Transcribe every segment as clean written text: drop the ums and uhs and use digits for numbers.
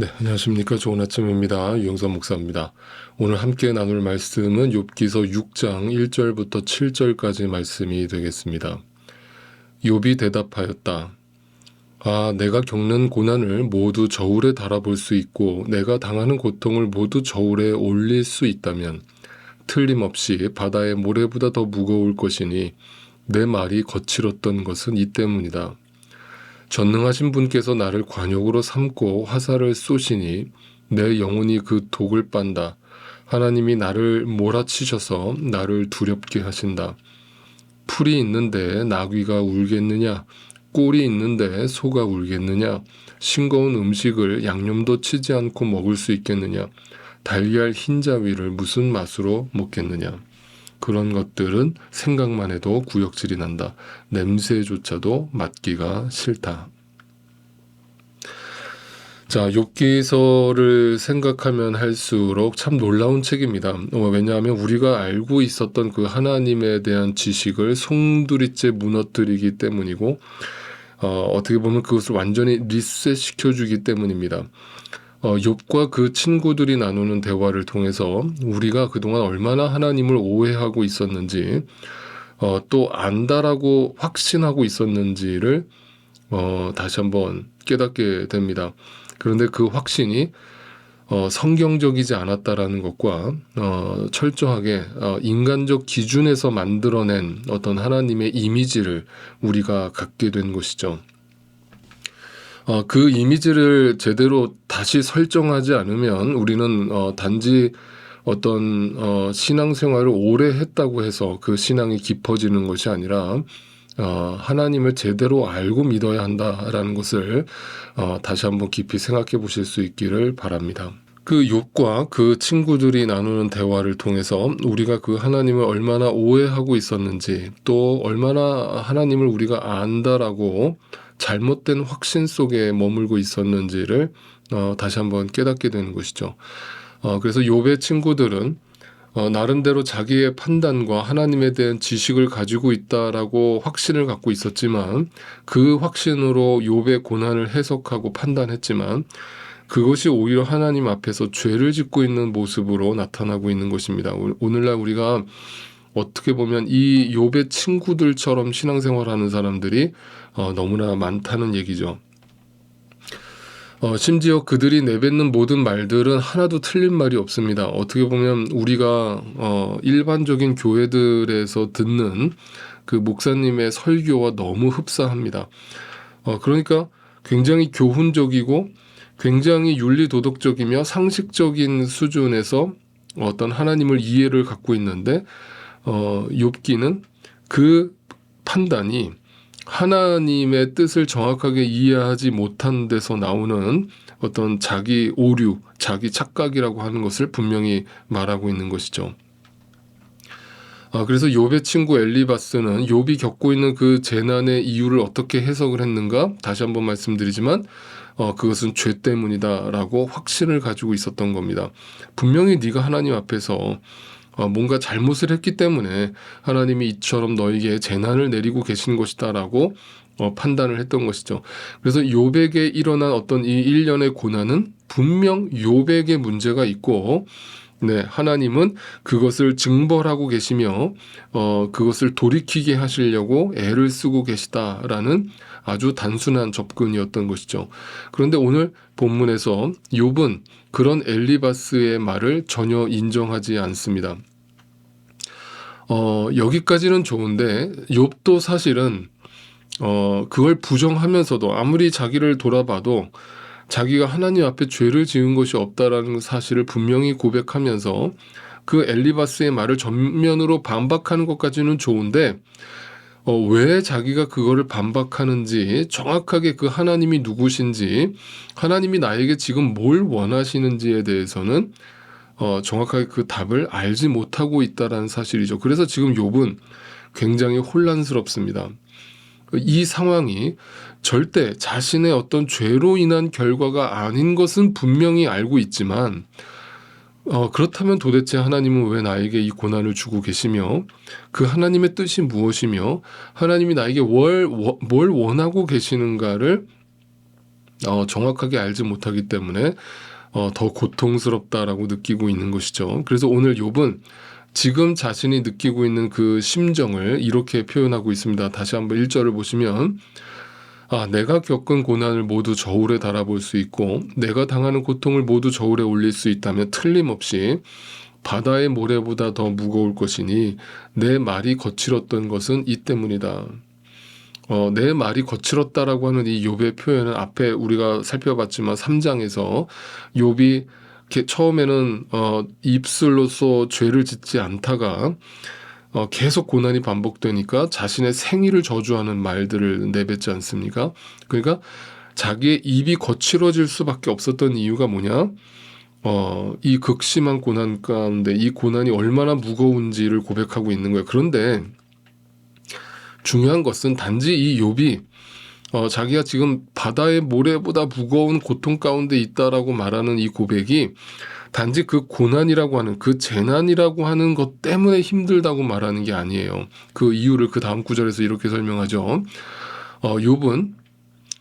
네, 안녕하십니까. 좋은 아침입니다. 유영선 목사입니다. 오늘 함께 나눌 말씀은 욥기서 6장 1절부터 7절까지 말씀이 되겠습니다. 욥이 대답하였다. 아, 내가 겪는 고난을 모두 저울에 달아볼 수 있고 내가 당하는 고통을 모두 저울에 올릴 수 있다면 틀림없이 바다의 모래보다 더 무거울 것이니 내 말이 거칠었던 것은 이 때문이다. 전능하신 분께서 나를 관역으로 삼고 화살을 쏘시니 내 영혼이 그 독을 빤다. 하나님이 나를 몰아치셔서 나를 두렵게 하신다. 풀이 있는데 나귀가 울겠느냐? 꿀이 있는데 소가 울겠느냐? 싱거운 음식을 양념도 치지 않고 먹을 수 있겠느냐? 달걀 흰자위를 무슨 맛으로 먹겠느냐? 그런 것들은 생각만 해도 구역질이 난다. 냄새조차도 맡기가 싫다. 자, 욥기서를 생각하면 할수록 참 놀라운 책입니다. 왜냐하면 우리가 알고 있었던 그 하나님에 대한 지식을 송두리째 무너뜨리기 때문이고 어떻게 보면 그것을 완전히 리셋시켜주기 때문입니다. 욥과 그 친구들이 나누는 대화를 통해서 우리가 그동안 얼마나 하나님을 오해하고 있었는지 또 안다라고 확신하고 있었는지를 다시 한번 깨닫게 됩니다. 그런데 그 확신이 성경적이지 않았다라는 것과 철저하게 인간적 기준에서 만들어낸 어떤 하나님의 이미지를 우리가 갖게 된 것이죠. 그 이미지를 제대로 다시 설정하지 않으면 우리는 단지 어떤 신앙생활을 오래 했다고 해서 그 신앙이 깊어지는 것이 아니라 하나님을 제대로 알고 믿어야 한다라는 것을 다시 한번 깊이 생각해 보실 수 있기를 바랍니다. 그 욥과 그 친구들이 나누는 대화를 통해서 우리가 그 하나님을 얼마나 오해하고 있었는지 또 얼마나 하나님을 우리가 안다라고 잘못된 확신 속에 머물고 있었는지를 다시 한번 깨닫게 되는 것이죠. 그래서 욥의 친구들은 나름대로 자기의 판단과 하나님에 대한 지식을 가지고 있다라고 확신을 갖고 있었지만 그 확신으로 욥의 고난을 해석하고 판단했지만 그것이 오히려 하나님 앞에서 죄를 짓고 있는 모습으로 나타나고 있는 것입니다. 오늘날 우리가 어떻게 보면 이 욥의 친구들처럼 신앙생활하는 사람들이 너무나 많다는 얘기죠. 심지어 그들이 내뱉는 모든 말들은 하나도 틀린 말이 없습니다. 어떻게 보면 우리가 일반적인 교회들에서 듣는 그 목사님의 설교와 너무 흡사합니다. 그러니까 굉장히 교훈적이고 굉장히 윤리도덕적이며 상식적인 수준에서 어떤 하나님을 이해를 갖고 있는데 욥기는 그 판단이 하나님의 뜻을 정확하게 이해하지 못한 데서 나오는 어떤 자기 오류, 자기 착각이라고 하는 것을 분명히 말하고 있는 것이죠. 그래서 욥의 친구 엘리바스는 욥이 겪고 있는 그 재난의 이유를 어떻게 해석을 했는가? 다시 한번 말씀드리지만 그것은 죄 때문이다라고 확신을 가지고 있었던 겁니다. 분명히 네가 하나님 앞에서 뭔가 잘못을 했기 때문에 하나님이 이처럼 너에게 재난을 내리고 계신 것이다라고 판단을 했던 것이죠. 그래서 욥에게 일어난 어떤 이 일련의 고난은 분명 욥에게 문제가 있고 하나님은 그것을 징벌하고 계시며 그것을 돌이키게 하시려고 애를 쓰고 계시다라는 아주 단순한 접근이었던 것이죠. 그런데 오늘 본문에서 욥은 그런 엘리바스의 말을 전혀 인정하지 않습니다. 여기까지는 좋은데 욥도 사실은 그걸 부정하면서도 아무리 자기를 돌아봐도 자기가 하나님 앞에 죄를 지은 것이 없다라는 사실을 분명히 고백하면서 그 엘리바스의 말을 전면으로 반박하는 것까지는 좋은데 왜 자기가 그거를 반박하는지 정확하게 그 하나님이 누구신지 하나님이 나에게 지금 뭘 원하시는지에 대해서는 정확하게 그 답을 알지 못하고 있다는 사실이죠. 그래서 지금 욥은 굉장히 혼란스럽습니다. 이 상황이 절대 자신의 어떤 죄로 인한 결과가 아닌 것은 분명히 알고 있지만 그렇다면 도대체 하나님은 왜 나에게 이 고난을 주고 계시며 그 하나님의 뜻이 무엇이며 하나님이 나에게 뭘 원하고 계시는가를 정확하게 알지 못하기 때문에 더 고통스럽다라고 느끼고 있는 것이죠. 그래서 오늘 욥은 지금 자신이 느끼고 있는 그 심정을 이렇게 표현하고 있습니다. 다시 한번 1절을 보시면 내가 겪은 고난을 모두 저울에 달아볼 수 있고 내가 당하는 고통을 모두 저울에 올릴 수 있다면 틀림없이 바다의 모래보다 더 무거울 것이니 내 말이 거칠었던 것은 이 때문이다. 내 말이 거칠었다라고 하는 이 욥의 표현은 앞에 우리가 살펴봤지만 3장에서 욥이 처음에는 입술로서 죄를 짓지 않다가 계속 고난이 반복되니까 자신의 생일을 저주하는 말들을 내뱉지 않습니까? 그러니까 자기의 입이 거칠어질 수밖에 없었던 이유가 뭐냐? 이 극심한 고난 가운데 이 고난이 얼마나 무거운지를 고백하고 있는 거예요. 그런데 중요한 것은 단지 이 욥이 자기가 지금 바다의 모래보다 무거운 고통 가운데 있다라고 말하는 이 고백이 단지 그 고난이라고 하는 그 재난이라고 하는 것 때문에 힘들다고 말하는 게 아니에요. 그 이유를 그 다음 구절에서 이렇게 설명하죠. 욥은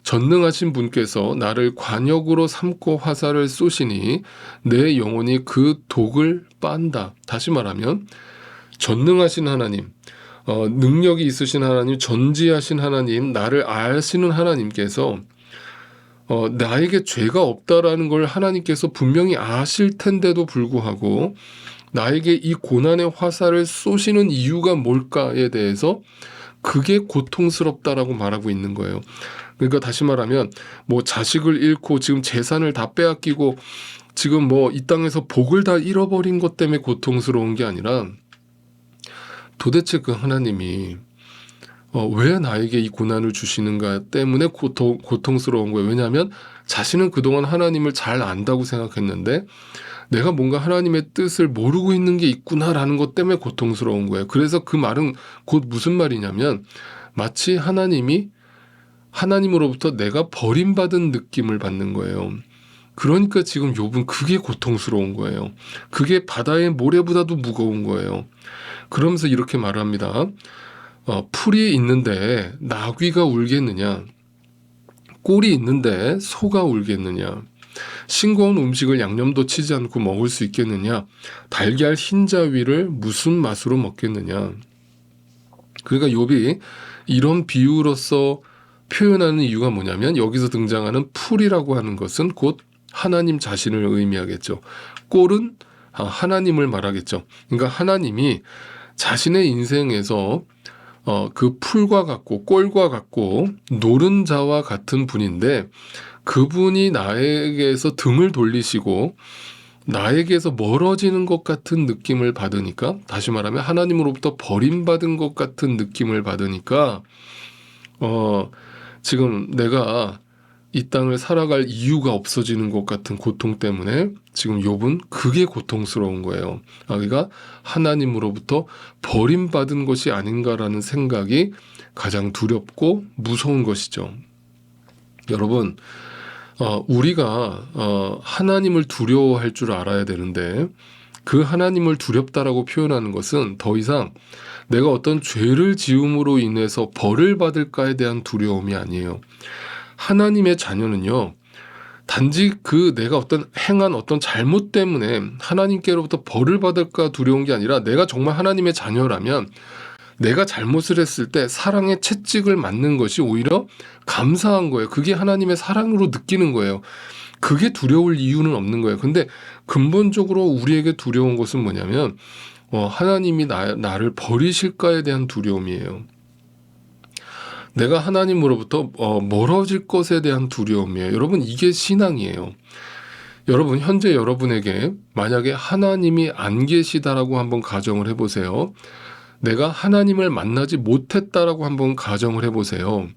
전능하신 분께서 나를 관역으로 삼고 화살을 쏘시니 내 영혼이 그 독을 빤다. 다시 말하면 전능하신 하나님, 능력이 있으신 하나님, 전지하신 하나님, 나를 아시는 하나님께서 나에게 죄가 없다라는 걸 하나님께서 분명히 아실 텐데도 불구하고 나에게 이 고난의 화살을 쏘시는 이유가 뭘까에 대해서 그게 고통스럽다라고 말하고 있는 거예요. 그러니까 다시 말하면 뭐 자식을 잃고 지금 재산을 다 빼앗기고 지금 뭐 이 땅에서 복을 다 잃어버린 것 때문에 고통스러운 게 아니라 도대체 그 하나님이 왜 나에게 이 고난을 주시는가 때문에 고통스러운 거예요. 왜냐하면 자신은 그동안 하나님을 잘 안다고 생각했는데 내가 뭔가 하나님의 뜻을 모르고 있는 게 있구나라는 것 때문에 고통스러운 거예요. 그래서 그 말은 곧 무슨 말이냐면 마치 하나님으로부터 내가 버림받은 느낌을 받는 거예요. 그러니까 지금 욥은 그게 고통스러운 거예요. 그게 바다의 모래보다도 무거운 거예요. 그러면서 이렇게 말합니다. 풀이 있는데 나귀가 울겠느냐? 꼴이 있는데 소가 울겠느냐? 싱거운 음식을 양념도 치지 않고 먹을 수 있겠느냐? 달걀 흰자위를 무슨 맛으로 먹겠느냐? 그러니까 욥이 이런 비유로서 표현하는 이유가 뭐냐면 여기서 등장하는 풀이라고 하는 것은 곧 하나님 자신을 의미하겠죠. 꼴은 하나님을 말하겠죠. 그러니까 하나님이 자신의 인생에서 그 풀과 같고 꼴과 같고 노른자와 같은 분인데 그분이 나에게서 등을 돌리시고 나에게서 멀어지는 것 같은 느낌을 받으니까 다시 말하면 하나님으로부터 버림받은 것 같은 느낌을 받으니까 지금 내가 이 땅을 살아갈 이유가 없어지는 것 같은 고통 때문에 지금 욥은 그게 고통스러운 거예요. 그러니까 하나님으로부터 버림받은 것이 아닌가라는 생각이 가장 두렵고 무서운 것이죠. 여러분, 우리가 하나님을 두려워할 줄 알아야 되는데 그 하나님을 두렵다라고 표현하는 것은 더 이상 내가 어떤 죄를 지음으로 인해서 벌을 받을까에 대한 두려움이 아니에요. 하나님의 자녀는요, 단지 내가 행한 어떤 잘못 때문에 하나님께로부터 벌을 받을까 두려운 게 아니라 내가 정말 하나님의 자녀라면 내가 잘못을 했을 때 사랑의 채찍을 맞는 것이 오히려 감사한 거예요. 그게 하나님의 사랑으로 느끼는 거예요. 그게 두려울 이유는 없는 거예요. 근데 근본적으로 우리에게 두려운 것은 뭐냐면 하나님이 나를 버리실까에 대한 두려움이에요. 내가 하나님으로부터 멀어질 것에 대한 두려움이에요. 여러분, 이게 신앙이에요. 여러분, 현재 여러분에게 만약에 하나님이 안 계시다라고 한번 가정을 해보세요. 내가 하나님을 만나지 못했다라고 한번 가정을 해보세요.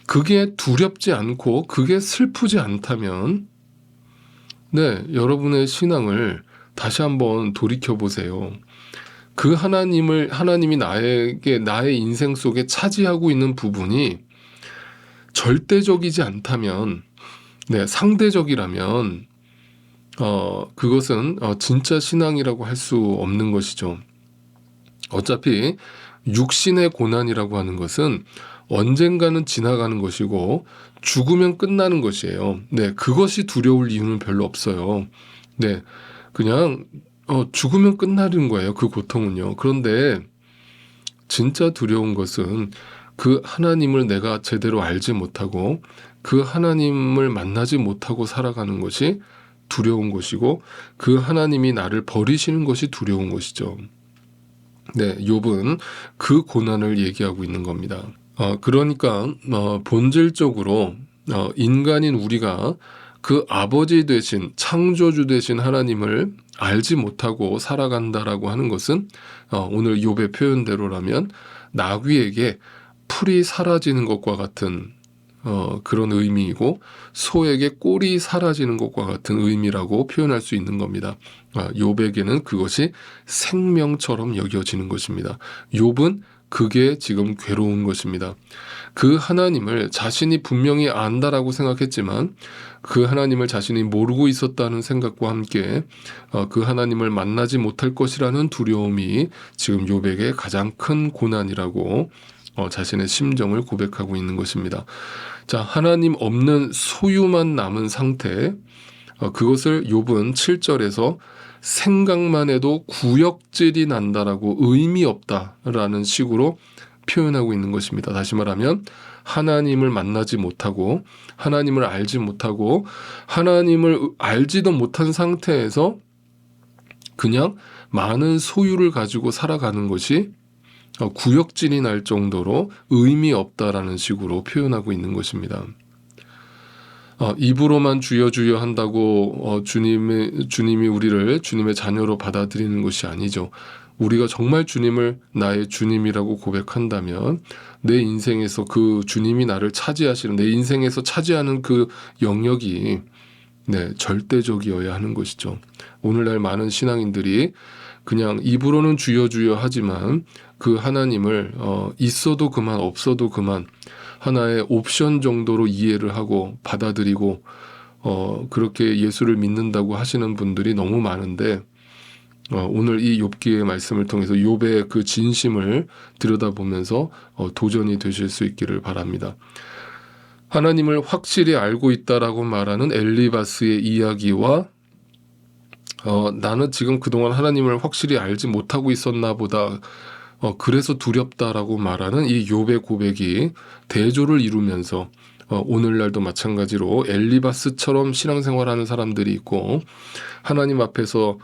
그게 두렵지 않고 그게 슬프지 않다면 여러분의 신앙을 다시 한번 돌이켜보세요. 그 하나님이 나의 인생 속에 차지하고 있는 부분이 절대적이지 않다면, 상대적이라면, 그것은 진짜 신앙이라고 할 수 없는 것이죠. 어차피 육신의 고난이라고 하는 것은 언젠가는 지나가는 것이고 죽으면 끝나는 것이에요. 네, 그것이 두려울 이유는 별로 없어요. 네, 그냥 죽으면 끝나는 거예요. 그 고통은요. 그런데 진짜 두려운 것은 그 하나님을 내가 제대로 알지 못하고 그 하나님을 만나지 못하고 살아가는 것이 두려운 것이고 그 하나님이 나를 버리시는 것이 두려운 것이죠. 네, 욥은 그 고난을 얘기하고 있는 겁니다. 그러니까 본질적으로 인간인 우리가 그 아버지 되신 창조주 되신 하나님을 알지 못하고 살아간다라고 하는 것은 오늘 욥의 표현대로라면 나귀에게 풀이 사라지는 것과 같은 그런 의미이고 소에게 꼴이 사라지는 것과 같은 의미라고 표현할 수 있는 겁니다. 욥에게는 그것이 생명처럼 여겨지는 것입니다. 욥은 그게 지금 괴로운 것입니다. 그 하나님을 자신이 분명히 안다라고 생각했지만 그 하나님을 자신이 모르고 있었다는 생각과 함께 그 하나님을 만나지 못할 것이라는 두려움이 지금 욥에게 가장 큰 고난이라고 자신의 심정을 고백하고 있는 것입니다. 자, 하나님 없는 소유만 남은 상태, 그것을 욥은 7절에서 생각만 해도 구역질이 난다라고 의미 없다라는 식으로 표현하고 있는 것입니다. 다시 말하면 하나님을 만나지 못하고 하나님을 알지 못하고 하나님을 알지도 못한 상태에서 그냥 많은 소유를 가지고 살아가는 것이 구역질이 날 정도로 의미 없다라는 식으로 표현하고 있는 것입니다. 입으로만 주여 주여 한다고 주님이 우리를 주님의 자녀로 받아들이는 것이 아니죠. 우리가 정말 주님을 나의 주님이라고 고백한다면 내 인생에서 그 주님이 나를 차지하시는, 내 인생에서 차지하는 그 영역이 절대적이어야 하는 것이죠. 오늘날 많은 신앙인들이 그냥 입으로는 주여 주여 하지만 그 하나님을 있어도 그만 없어도 그만 하나의 옵션 정도로 이해를 하고 받아들이고 그렇게 예수를 믿는다고 하시는 분들이 너무 많은데 오늘 이 욥기의 말씀을 통해서 욥의 그 진심을 들여다보면서 도전이 되실 수 있기를 바랍니다. 하나님을 확실히 알고 있다라고 말하는 엘리바스의 이야기와 나는 지금 그동안 하나님을 확실히 알지 못하고 있었나 보다 그래서 두렵다라고 말하는 이 욥의 고백이 대조를 이루면서 오늘날도 마찬가지로 엘리바스처럼 신앙생활하는 사람들이 있고 하나님 앞에서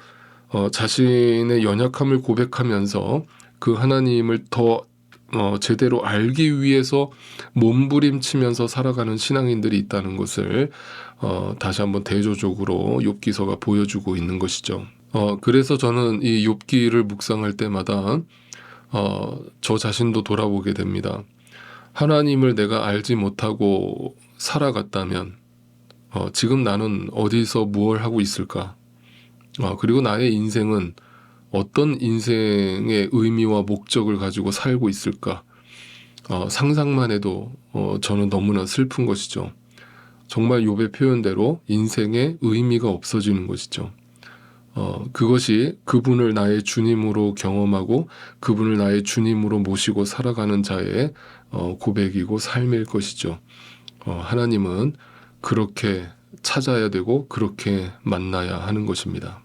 자신의 연약함을 고백하면서 그 하나님을 더 제대로 알기 위해서 몸부림치면서 살아가는 신앙인들이 있다는 것을 다시 한번 대조적으로 욥기서가 보여주고 있는 것이죠. 그래서 저는 이 욥기를 묵상할 때마다 저 자신도 돌아보게 됩니다. 하나님을 내가 알지 못하고 살아갔다면 지금 나는 어디서 무엇을 하고 있을까? 그리고 나의 인생은 어떤 인생의 의미와 목적을 가지고 살고 있을까? 상상만 해도 저는 너무나 슬픈 것이죠. 정말 욥의 표현대로 인생의 의미가 없어지는 것이죠. 그것이 그분을 나의 주님으로 경험하고 그분을 나의 주님으로 모시고 살아가는 자의 고백이고 삶일 것이죠. 하나님은 그렇게 찾아야 되고 그렇게 만나야 하는 것입니다.